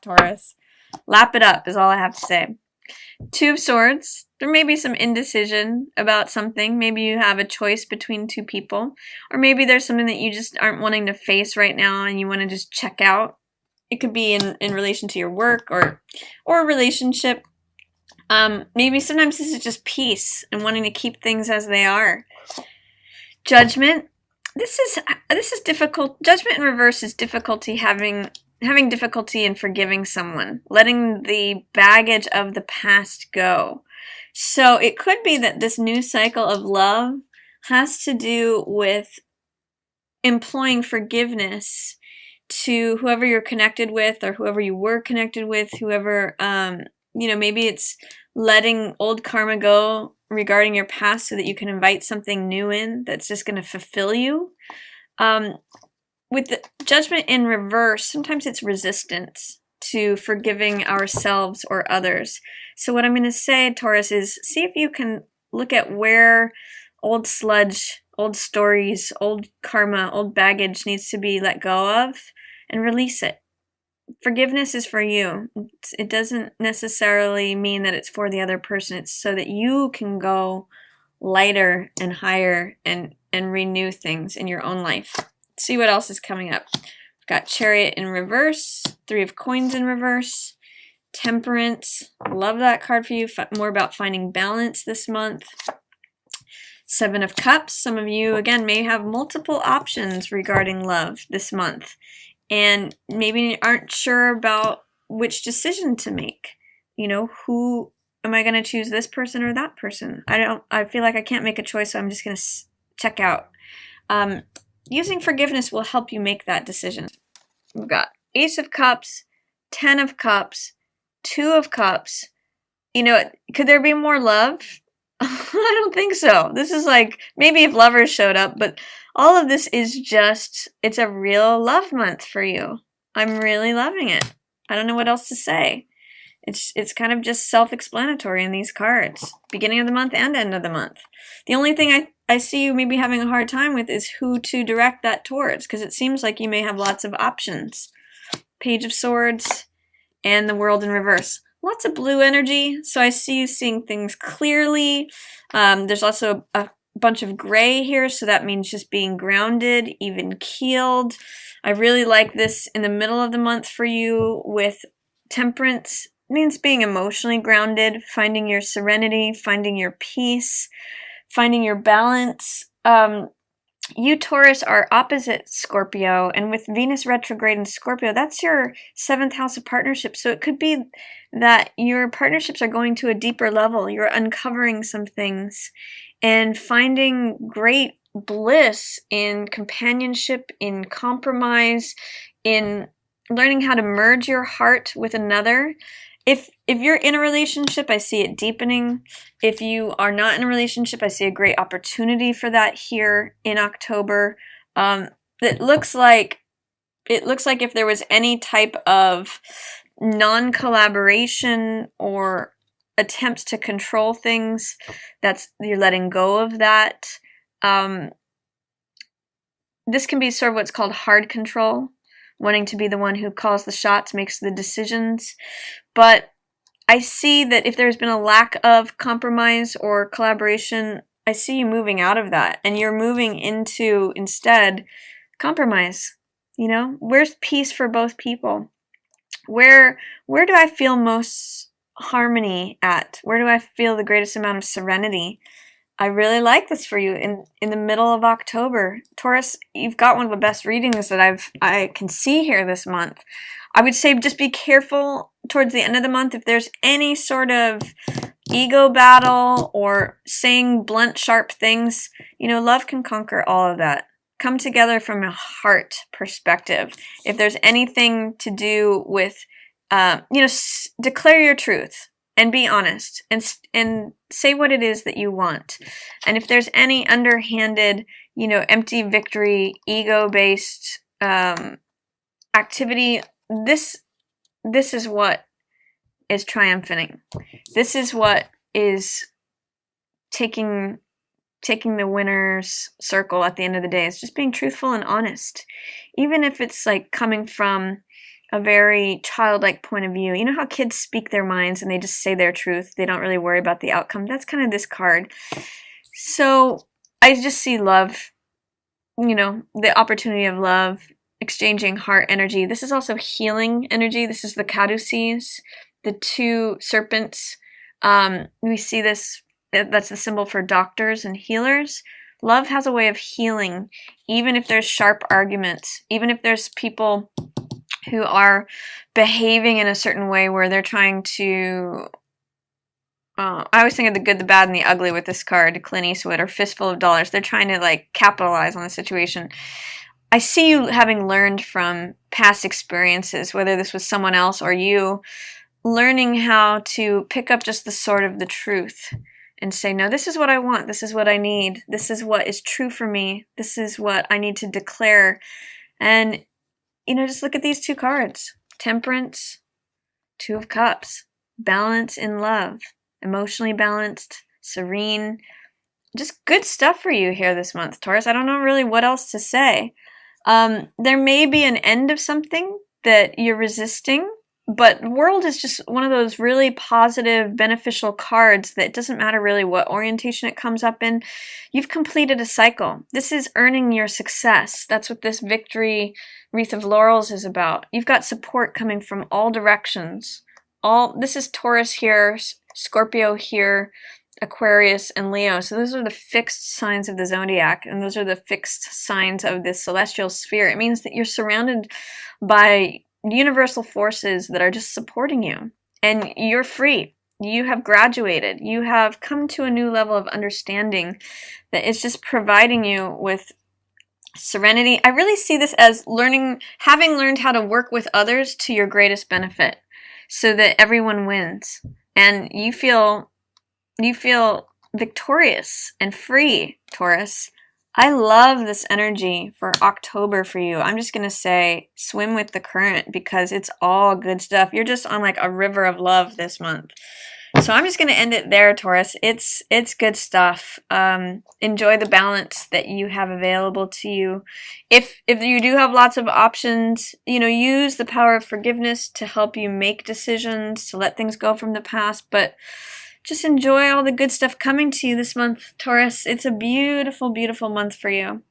Taurus. Lap it up is all I have to say. Two of Swords. There may be some indecision about something. Maybe you have a choice between two people. Or maybe there's something that you just aren't wanting to face right now and you want to just check out. It could be in relation to your work or a relationship. Maybe sometimes this is just peace and wanting to keep things as they are. Judgment. This is difficult. Judgment in reverse is difficulty having difficulty in forgiving someone, letting the baggage of the past go. So it could be that this new cycle of love has to do with employing forgiveness to whoever you're connected with or whoever you were connected with, whoever, maybe it's letting old karma go regarding your past so that you can invite something new in that's just going to fulfill you. With the Judgment in reverse, sometimes it's resistance to forgiving ourselves or others. So what I'm going to say, Taurus, is see if you can look at where old sludge, old stories, old karma, old baggage needs to be let go of and release it. Forgiveness is for you. It doesn't necessarily mean that it's for the other person. It's so that you can go lighter and higher and renew things in your own life. Let's see what else is coming up. We've got Chariot in reverse, Three of Coins in reverse, Temperance. Love that card for you. More about finding balance this month. Seven of Cups. Some of you, again, may have multiple options regarding love this month and maybe aren't sure about which decision to make. Who am I going to choose, this person or that person? I feel like I can't make a choice, so I'm just going to check out. Using forgiveness will help you make that decision. We've got Ace of Cups, 10 of Cups, 2 of Cups. Could there be more love? I don't think so. This is like, maybe if lovers showed up, but all of this is just, it's a real love month for you. I'm really loving it. I don't know what else to say. It's kind of just self-explanatory in these cards. Beginning of the month and end of the month. The only thing I see you maybe having a hard time with is who to direct that towards, because it seems like you may have lots of options. Page of Swords and the World in reverse. Lots of blue energy, so I see you seeing things clearly. There's also a bunch of gray here, so that means just being grounded, even keeled. I really like this in the middle of the month for you with Temperance. It means being emotionally grounded, finding your serenity, finding your peace, finding your balance. You, Taurus, are opposite Scorpio, and with Venus retrograde in Scorpio, that's your 7th house of partnerships. So it could be that your partnerships are going to a deeper level. You're uncovering some things and finding great bliss in companionship, in compromise, in learning how to merge your heart with another. If you're in a relationship, I see it deepening. If you are not in a relationship, I see a great opportunity for that here in October. It looks like if there was any type of non-collaboration or attempts to control things, you're letting go of that. This can be sort of what's called hard control, wanting to be the one who calls the shots, makes the decisions. But I see that if there's been a lack of compromise or collaboration, I see you moving out of that, and you're moving into, instead, compromise. Where's peace for both people? Where do I feel most harmony at? Where do I feel the greatest amount of serenity? I really like this for you in the middle of October. Taurus, you've got one of the best readings that I can see here this month. I would say just be careful towards the end of the month if there's any sort of ego battle or saying blunt, sharp things. Love can conquer all of that. Come together from a heart perspective. If there's anything to do with, declare your truth and be honest and say what it is that you want. And if there's any underhanded, empty victory, ego-based activity, this is what is triumphing. This is what is taking the winner's circle at the end of the day. It's just being truthful and honest. Even if it's like coming from a very childlike point of view. You know how kids speak their minds and they just say their truth? They don't really worry about the outcome. That's kind of this card. So I just see love, the opportunity of love, exchanging heart energy. This is also healing energy. This is the caduceus, the two serpents. We see this, that's the symbol for doctors and healers. Love has a way of healing, even if there's sharp arguments, even if there's people who are behaving in a certain way where they're trying to I always think of the good, the bad, and the ugly with this card, Clint Eastwood, or Fistful of Dollars. They're trying to like capitalize on the situation. I see you having learned from past experiences, whether this was someone else or you, learning how to pick up just the sword of the truth and say, no, this is what I want. This is what I need. This is what is true for me. This is what I need to declare. And, just look at these two cards. Temperance, Two of Cups, balance in love. Emotionally balanced, serene, just good stuff for you here this month, Taurus. I don't know really what else to say. There may be an end of something that you're resisting, but World is just one of those really positive, beneficial cards that it doesn't matter really what orientation it comes up in. You've completed a cycle. This is earning your success. That's what this victory wreath of laurels is about. You've got support coming from all directions. This is Taurus here, Scorpio here, Aquarius, and Leo. So those are the fixed signs of the zodiac, and those are the fixed signs of this celestial sphere. It means that you're surrounded by universal forces that are just supporting you, and you're free. You have graduated. You have come to a new level of understanding that is just providing you with serenity. I really see this as having learned how to work with others to your greatest benefit, so that everyone wins. And you feel victorious and free, Taurus. I love this energy for October for you. I'm just going to say swim with the current because it's all good stuff. You're just on like a river of love this month. So I'm just going to end it there, Taurus. It's good stuff. Enjoy the balance that you have available to you. If you do have lots of options, use the power of forgiveness to help you make decisions, to let things go from the past. But just enjoy all the good stuff coming to you this month, Taurus. It's a beautiful, beautiful month for you.